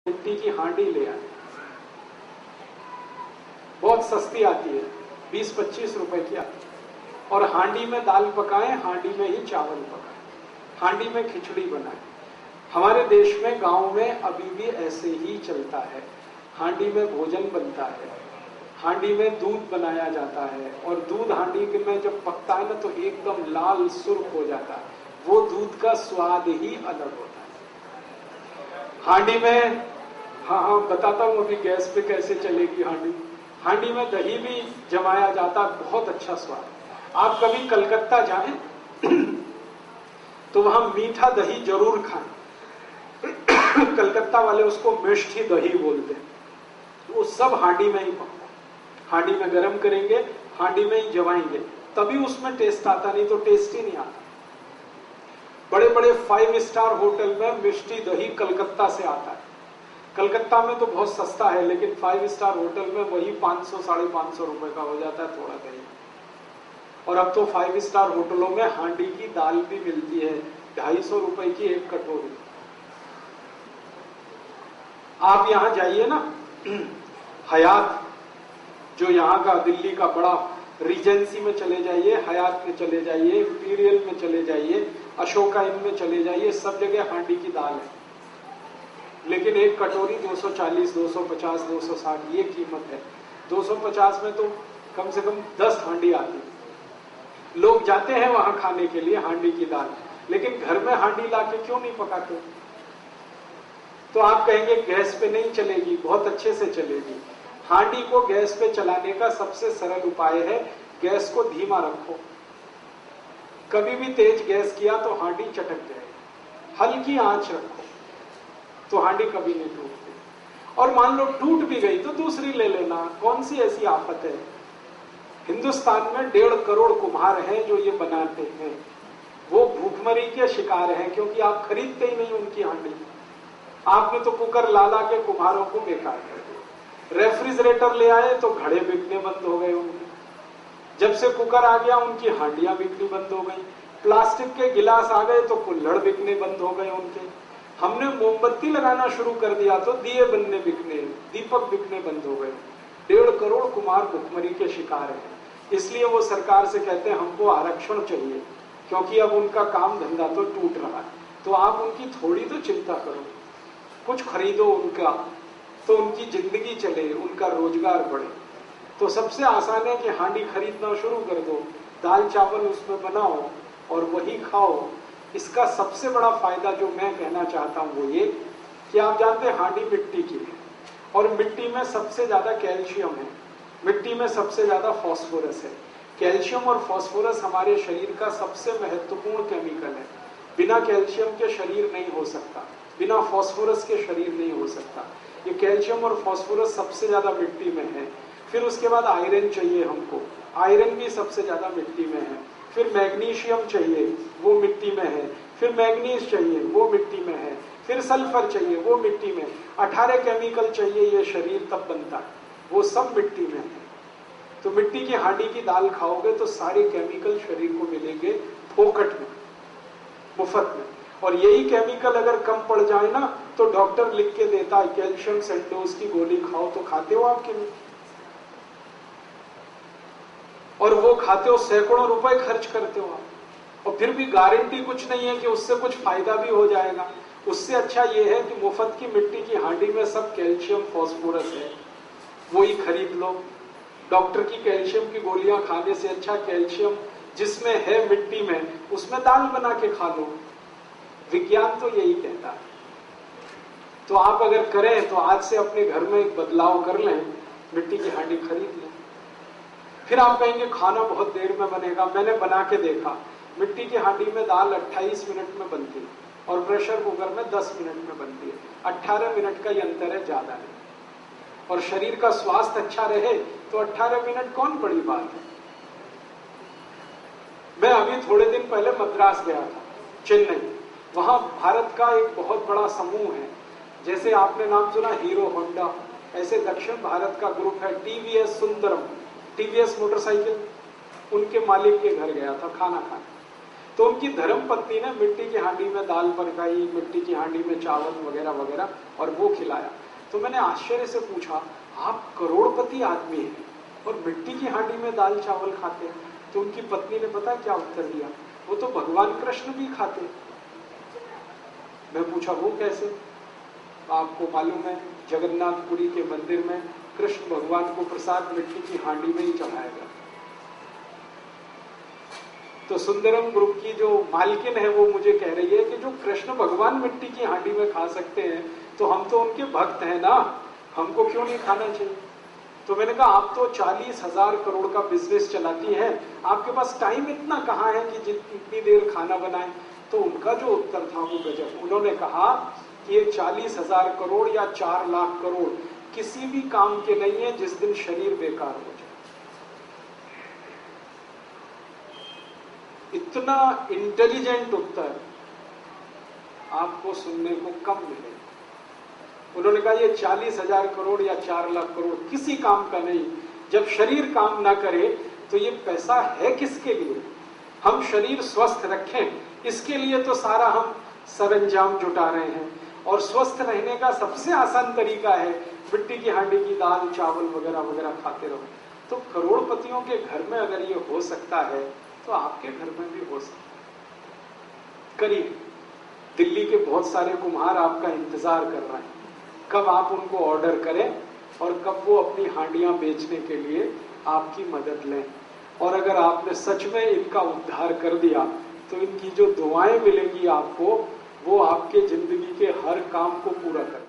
मिट्टी की हांडी ले आए, बहुत सस्ती आती है, 20-25 रुपए की आती है। और हांडी में दाल पकाएं, हांडी में ही चावल पकाएं, हांडी में खिचड़ी बनाएं। हमारे देश में गांव में अभी भी ऐसे ही चलता है। हांडी में भोजन बनता है, हांडी में दूध बनाया जाता है, और दूध हांडी में जब पकता है ना तो एकदम लाल सुर्ख हो जाता है। वो दूध का स्वाद ही अलग होता है। हांडी में हाँ बताता हूं अभी गैस पे कैसे चलेगी हांडी। हांडी में दही भी जमाया जाता है, बहुत अच्छा स्वाद। आप कभी कलकत्ता जाएं तो वहां मीठा दही जरूर खाएं। कलकत्ता वाले उसको मिष्ठी दही बोलते हैं। वो सब हांडी में ही पकता है, हांडी में गरम करेंगे, हांडी में ही जमाएंगे, तभी उसमें टेस्ट आता, नहीं तो टेस्ट ही नहीं आता। बड़े बड़े 5 स्टार होटल में मिष्टी दही कलकत्ता से आता है। कलकत्ता में तो बहुत सस्ता है, लेकिन 5 स्टार होटल में वही 500-550 रुपए का हो जाता है थोड़ा दही। और अब तो 5 स्टार होटलों में हांडी की दाल भी मिलती है, 250 रुपए की एक कटोरी। आप यहां जाइए ना, हयात जो यहाँ का दिल्ली का बड़ा रीजेंसी में चले जाइए, हयात में चले जाइए, इंपीरियल में चले जाइए, अशोका इन में चले जाइए, सब जगह हांडी की दाल है। लेकिन एक कटोरी 240, 250, 260 ये कीमत है। 250 में तो कम से कम 10 हांडी आती है। लोग जाते हैं वहां खाने के लिए हांडी की दाल, लेकिन घर में हांडी लाके क्यों नहीं पकाते? तो आप कहेंगे गैस पे नहीं चलेगी, बहुत अच्छे से चलेगी। हांडी को गैस पे चलाने का सबसे सरल उपाय है, गैस को धीमा रखो। कभी भी तेज गैस किया तो हांडी चटक जाएगी। हल्की आंच रखो तो हांडी कभी नहीं टूटती। और मान लो टूट भी गई तो दूसरी ले लेना, कौन सी ऐसी आफत है। हिंदुस्तान में 1.5 करोड़ कुम्हार हैं जो ये बनाते हैं। वो भूखमरी के शिकार हैं, क्योंकि आप खरीदते ही नहीं उनकी हांडी। आपने तो कुकर ला ला के कुम्हारों को बेकार कर दिया। रेफ्रिजरेटर ले आए तो घड़े बिकने बंद हो गए उनके। जब से कुकर आ गया उनकी हांडियां बिकनी बंद हो गई। प्लास्टिक के गिलास आ गए तो कुल्हड़ बिकने बंद हो गए उनके। हमने मोमबत्ती लगाना शुरू कर दिया तो दिए बनने बिकने, दीपक बिकने बंद हो गए। 1.5 करोड़ कुम्हार भुखमरी के शिकार हैं। इसलिए वो सरकार से कहते हैं हमको आरक्षण चाहिए, क्योंकि अब उनका काम धंधा तो टूट रहा है। तो आप उनकी थोड़ी तो चिंता करो, कुछ खरीदो उनका, तो उनकी जिंदगी चले, उनका रोजगार बढ़े। तो सबसे आसान है कि हांडी खरीदना शुरू कर दो, दाल चावल उसमें बनाओ और वही खाओ। इसका सबसे बड़ा फायदा जो मैं कहना चाहता हूं वो ये कि आप जानते हैं हांडी मिट्टी की है, और मिट्टी में सबसे ज्यादा कैल्शियम है, मिट्टी में सबसे ज्यादा फास्फोरस है। कैल्शियम और फास्फोरस हमारे शरीर का सबसे महत्वपूर्ण केमिकल है। बिना कैल्शियम के शरीर नहीं हो सकता, बिना फास्फोरस के शरीर नहीं हो सकता। ये कैल्शियम और फास्फोरस सबसे ज्यादा मिट्टी में है। फिर उसके बाद आयरन चाहिए हमको, आयरन भी सबसे ज्यादा मिट्टी में है। फिर मैग्नीशियम चाहिए, वो मिट्टी में है। फिर मैग्नीज चाहिए, वो मिट्टी में है। फिर सल्फर चाहिए, वो मिट्टी में। 18 केमिकल चाहिए, ये शरीर तब बनता है, वो सब मिट्टी में है। तो मिट्टी की हांडी की दाल खाओगे तो सारे केमिकल शरीर को मिलेंगे फोकट में, मुफ्त में। और यही केमिकल अगर कम पड़ जाए ना तो डॉक्टर लिख के देता है कैल्शियम सेंडोज की गोली खाओ, तो खाते हो आपके लिए, और वो खाते हो, सैकड़ों रुपए खर्च करते हो आप, और फिर भी गारंटी कुछ नहीं है कि उससे कुछ फायदा भी हो जाएगा। उससे अच्छा ये है कि मुफ्त की मिट्टी की हांडी में सब कैल्शियम फास्फोरस है, वही खरीद लो। डॉक्टर की कैल्शियम की गोलियां खाने से अच्छा कैल्शियम जिसमें है मिट्टी में, उसमें दाल बना के खा लो। विज्ञान तो यही कहता है। तो आप अगर करें तो आज से अपने घर में एक बदलाव कर लें, मिट्टी की हांडी खरीद लें। फिर आप कहेंगे खाना बहुत देर में बनेगा। मैंने बना के देखा, मिट्टी की हांडी में दाल 28 मिनट में बनती है और प्रेशर कुकर में 10 मिनट में बनती है। 18 मिनट का ये अंतर है, ज्यादा नहीं। और शरीर का स्वास्थ्य अच्छा रहे तो 18 मिनट कौन बड़ी बात है। मैं अभी थोड़े दिन पहले मद्रास गया था, चेन्नई। वहां भारत का एक बहुत बड़ा समूह है, जैसे आपने नाम सुना हीरो होंडा, ऐसे दक्षिण भारत का ग्रुप है टीवीएस सुंदरम, टीवीएस मोटरसाइकिल, उनके मालिक के घर गया था खाना खाने। तो उनकी धर्म पत्नी ने मिट्टी की हांडी में दाल पकाई, मिट्टी की हांडी में चावल वगैरह वगैरह, और वो खिलाया। तो मैंने आश्चर्य से पूछा, आप करोड़पति आदमी हैं और मिट्टी की हांडी में दाल चावल खाते हैं? तो उनकी पत्नी ने पता क्या उत्तर दिया, वो तो भगवान कृष्ण भी खाते। मैं पूछा वो कैसे? आपको मालूम है जगन्नाथपुरी के मंदिर में कृष्ण भगवान को प्रसाद मिट्टी की हांडी में ही चढ़ाया गया। तो सुंदरम ग्रुप की जो मालकिन है वो मुझे कह रही है कि जो कृष्ण भगवान मिट्टी की हांडी में खा सकते हैं तो हम तो उनके भक्त हैं ना, हमको क्यों नहीं खाना चाहिए? तो मैंने कहा आप तो 40,000 करोड़ का बिजनेस चलाती है, आपके पास टाइम इतना कहाँ है कि जितनी देर खाना बनाए? तो उनका जो उत्तर था वो गजब। उन्होंने कहा कि ये 40,000 करोड़ या 4 लाख करोड़ किसी भी काम के नहीं है जिस दिन शरीर बेकार हो जाए। इतना इंटेलिजेंट उत्तर आपको सुनने को कम मिलेगा। उन्होंने कहा ये 40,000 करोड़ या 4 लाख करोड़ किसी काम का नहीं, जब शरीर काम ना करे तो ये पैसा है किसके लिए? हम शरीर स्वस्थ रखें इसके लिए तो सारा हम सरंजाम जुटा रहे हैं, और स्वस्थ रहने का सबसे आसान तरीका है मिट्टी की हांडी की दाल चावल वगैरह वगैरह खाते रहो। तो करोड़पतियों के घर में अगर ये हो सकता है तो आपके घर में भी हो सकता है। करिए, दिल्ली के बहुत सारे कुम्हार आपका इंतजार कर रहे हैं, कब आप उनको ऑर्डर करें और कब वो अपनी हांडियां बेचने के लिए आपकी मदद लें। और अगर आपने सच में इनका उद्धार कर दिया तो इनकी जो दुआएं मिलेंगी आपको, वो आपके जिंदगी के हर काम को पूरा कर